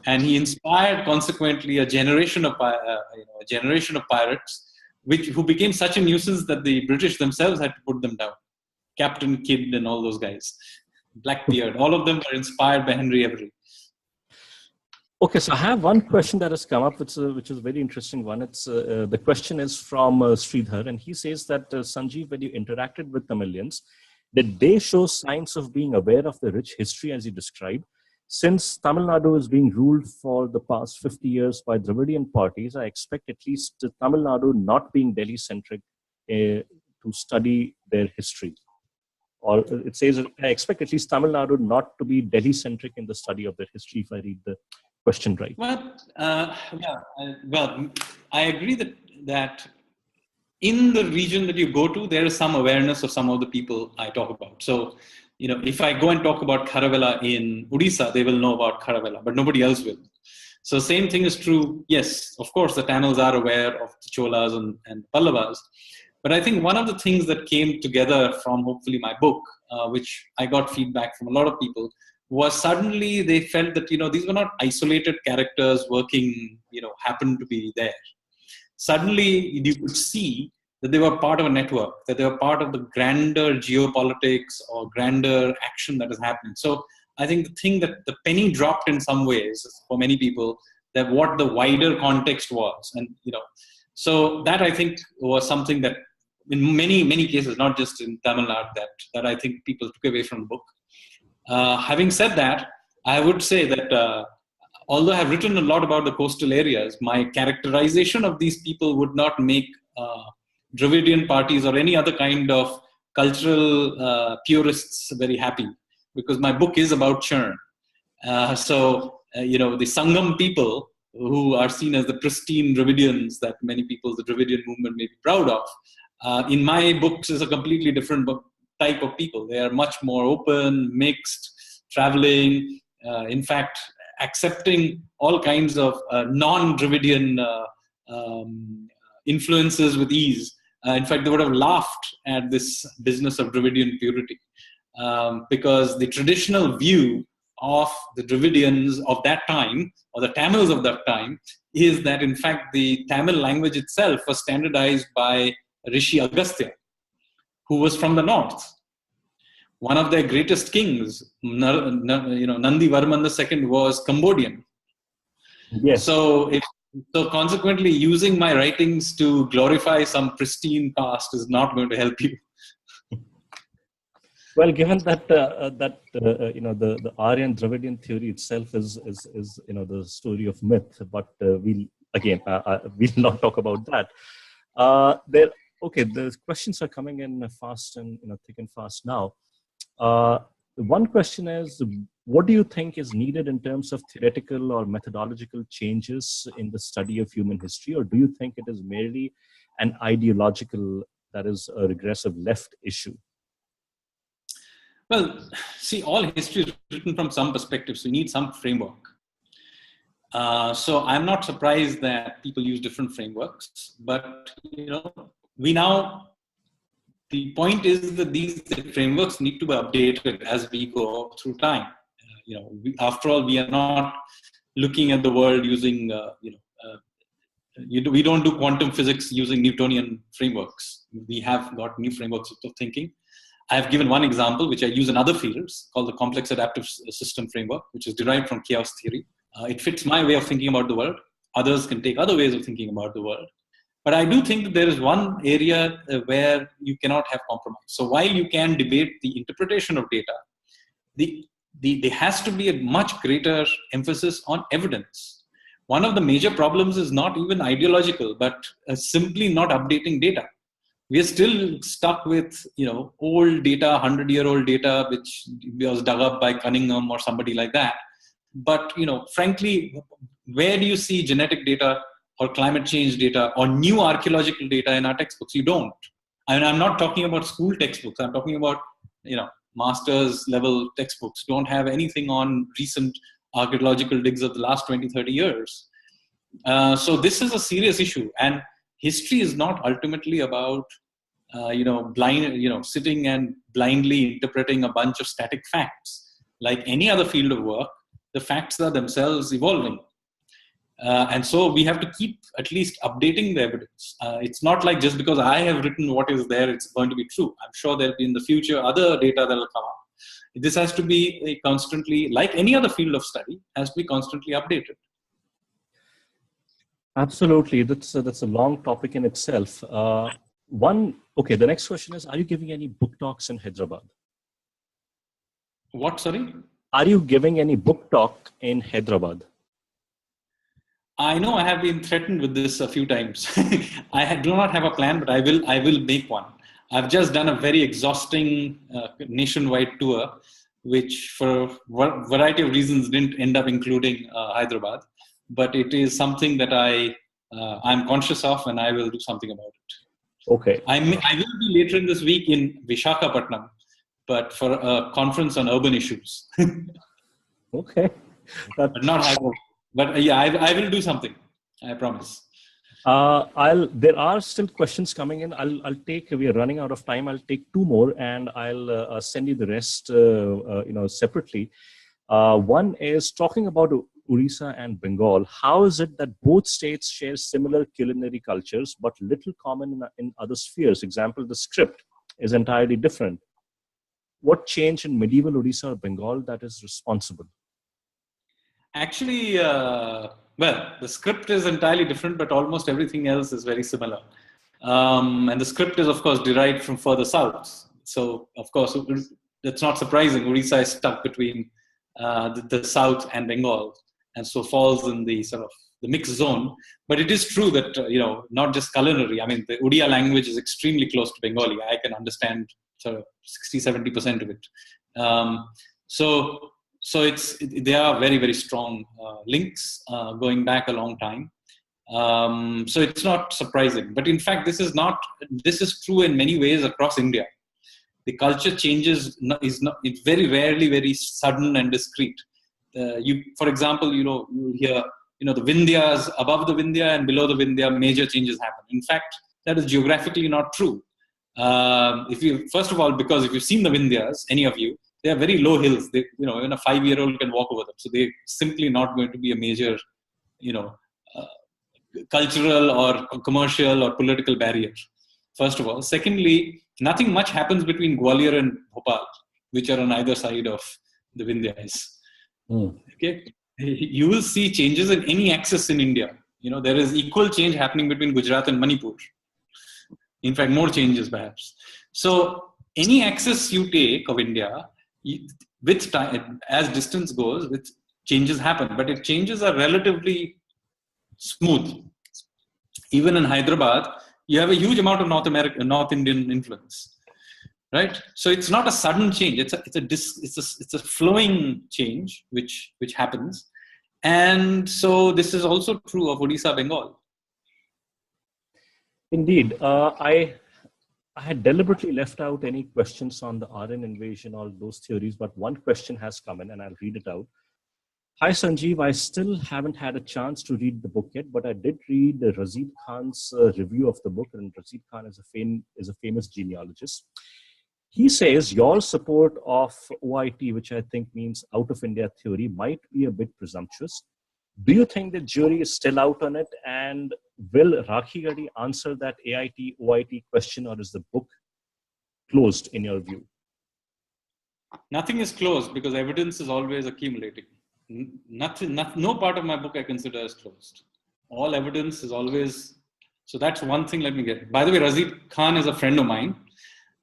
And he inspired, consequently, a generation of pirates, who became such a nuisance that the British themselves had to put them down. Captain Kidd and all those guys, Blackbeard, all of them were inspired by Henry Every. Okay, so I have one question that has come up, which is a very interesting one. It's the question is from Sridhar, and he says that Sanjeev, when you interacted with Tamilians, did they show signs of being aware of the rich history as you described? Since Tamil Nadu is being ruled for the past 50 years by Dravidian parties, I expect at least Tamil Nadu not being Delhi-centric to study their history. Or it says, I expect at least Tamil Nadu not to be Delhi-centric in the study of their history, if I read the question right. Well, I agree that in the region that you go to, there is some awareness of some of the people I talk about. So, if I go and talk about Kharavela in Odisha, they will know about Kharavela, but nobody else will. So same thing is true. Yes, of course, the Tamils are aware of the Cholas and Pallavas. But I think one of the things that came together from hopefully my book, which I got feedback from a lot of people, was suddenly they felt that, these were not isolated characters working, happened to be there. Suddenly you could see that they were part of a network, that they were part of the grander geopolitics or grander action that is happening. So I think the thing that the penny dropped in some ways for many people, that what the wider context was. And, so that I think was something that in many, many cases, not just in Tamil Nadu, that I think people took away from the book. Having said that, I would say that although I've written a lot about the coastal areas, my characterization of these people would not make Dravidian parties or any other kind of cultural purists very happy, because my book is about churn. So the Sangam people, who are seen as the pristine Dravidians that many people, the Dravidian movement, may be proud of, in my books is a completely different type of people. They are much more open, mixed, traveling, in fact, accepting all kinds of non-Dravidian influences with ease. In fact, they would have laughed at this business of Dravidian purity, because the traditional view of the Dravidians of that time, or the Tamils of that time, is that in fact the Tamil language itself was standardized by Rishi Agastya, who was from the north. One of their greatest kings, Nandi Varman II, was Cambodian. Yes. So consequently, using my writings to glorify some pristine caste is not going to help you. Well, given that the Aryan Dravidian theory itself is the story of myth, but we'll not talk about that. The questions are coming in fast and thick and fast now. One question is, what do you think is needed in terms of theoretical or methodological changes in the study of human history, or do you think it is merely an ideological, that is a regressive left issue? Well, see, all history is written from some perspectives. So you need some framework. So I'm not surprised that people use different frameworks. But, the point is that these frameworks need to be updated as we go through time. After all, we are not looking at the world using, we don't do quantum physics using Newtonian frameworks. We have got new frameworks of thinking. I have given one example, which I use in other fields, called the complex adaptive system framework, which is derived from chaos theory. It fits my way of thinking about the world. Others can take other ways of thinking about the world. But I do think that there is one area where you cannot have compromise. So while you can debate the interpretation of data, there has to be a much greater emphasis on evidence. one of the major problems is not even ideological, but simply not updating data. We are still stuck with, old data, 100-year-old data, which was dug up by Cunningham or somebody like that. But, frankly, where do you see genetic data or climate change data or new archaeological data in our textbooks? You don't. And I'm not talking about school textbooks. I'm talking about, master's level textbooks. Don't have anything on recent archaeological digs of the last 20, 30 years. So this is a serious issue. And history is not ultimately about, sitting and blindly interpreting a bunch of static facts. Like any other field of work, the facts are themselves evolving. And so we have to keep at least updating the evidence. It's not like just because I have written what is there, it's going to be true. I'm sure there'll be in the future other data that will come up. This has to be constantly, like any other field of study, has to be constantly updated. Absolutely. That's a long topic in itself. The next question is, are you giving any book talks in Hyderabad? What, sorry? Are you giving any book talk in Hyderabad? I know I have been threatened with this a few times. I do not have a plan, but I will make one. I've just done a very exhausting nationwide tour, which for a variety of reasons didn't end up including Hyderabad. But it is something that I'm conscious of, and I will do something about it. Okay. I will be later in this week in Visakhapatnam, but for a conference on urban issues. Okay. But not Hyderabad. But yeah, I will do something. I promise. There are still questions coming in. We are running out of time. I'll take two more and I'll send you the rest, separately. One is talking about Orissa and Bengal. How is it that both states share similar culinary cultures, but little common in other spheres? Example, the script is entirely different. What changed in medieval Orissa or Bengal that is responsible? Actually, the script is entirely different, but almost everything else is very similar. And the script is, of course, derived from further south. So, of course, that's not surprising. Orissa is stuck between the south and Bengal, and so falls in the sort of the mixed zone. But it is true that, not just culinary. I mean, the Odia language is extremely close to Bengali. I can understand sort of 60-70% of it. So there are very, very strong links going back a long time. So it's not surprising. But in fact, this is true in many ways across India. The culture changes it's very rarely very sudden and discrete. For example, you hear, the Vindhyas, above the Vindhya and below the Vindhya, major changes happen. In fact, that is geographically not true. First of all, because if you've seen the Vindhyas, any of you, they are very low hills. Even a 5-year-old can walk over them. So they're simply not going to be a major, cultural or commercial or political barrier. First of all. Secondly, nothing much happens between Gwalior and Bhopal, which are on either side of the Vindhyas. Okay, you will see changes in any axis in India. There is equal change happening between Gujarat and Manipur. In fact, more changes perhaps. So any axis you take of India, with time, as distance goes, with changes happen, but if changes are relatively smooth. Even in Hyderabad, you have a huge amount of North Indian influence, right? So it's not a sudden change. It's a flowing change which happens, and so this is also true of Odisha, Bengal. Indeed, I had deliberately left out any questions on the Aryan invasion, all those theories, but one question has come in and I'll read it out. Hi Sanjeev, I still haven't had a chance to read the book yet, but I did read Rashid Khan's review of the book, and Rashid Khan is a famous genealogist. He says your support of OIT, which I think means out of India theory, might be a bit presumptuous. Do you think the jury is still out on it? And will Rakhi Gadhi answer that AIT, OIT question, or is the book closed in your view? Nothing is closed because evidence is always accumulating. No part of my book I consider as closed. All evidence is always... So that's one thing let me get. By the way, Rashid Khan is a friend of mine.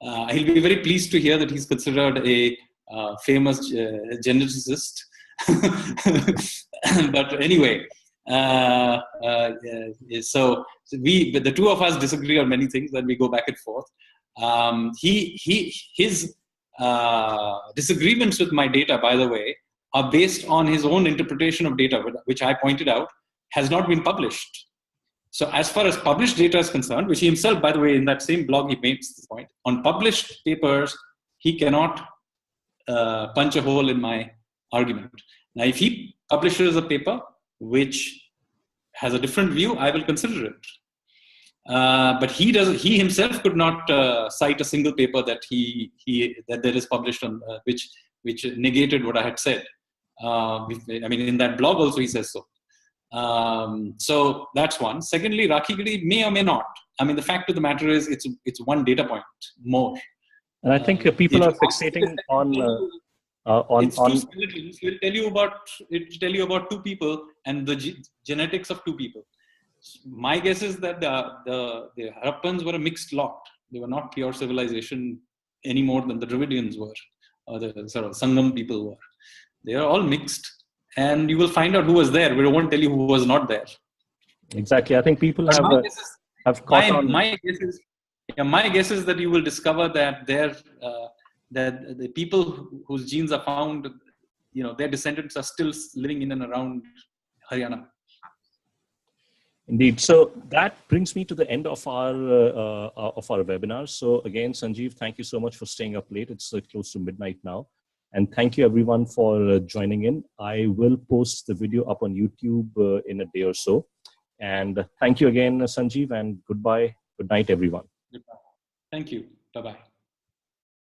He'll be very pleased to hear that he's considered a famous geneticist. But anyway, So the two of us disagree on many things, and we go back and forth. His disagreements with my data, by the way, are based on his own interpretation of data, which I pointed out has not been published. So as far as published data is concerned, which he himself, by the way, in that same blog, he makes this point, on published papers, he cannot punch a hole in my argument. Now, if he publishes a paper which has a different view, I will consider it. But he himself could not cite a single paper that that is published on which negated what I had said. I mean, in that blog also he says so. So that's one. Secondly, Rakhi Giri may or may not. I mean, the fact of the matter is, it's one data point more. And I think people are fixating on. It's two skeletons. It will tell you about two people and the genetics of two people. My guess is that the Harappans were a mixed lot. They were not pure civilization any more than the Dravidians were, or the sort of Sangam people were. They are all mixed, and you will find out who was there. We won't tell you who was not there. Exactly. I think people have caught on. My guess is that you will discover that that the people whose genes are found, their descendants are still living in and around Haryana. Indeed. So that brings me to the end of our webinar. So again, Sanjeev, thank you so much for staying up late. It's close to midnight now. And thank you everyone for joining in. I will post the video up on YouTube in a day or so. And thank you again, Sanjeev, and goodbye. Good night, everyone. Goodbye. Thank you. Bye-bye.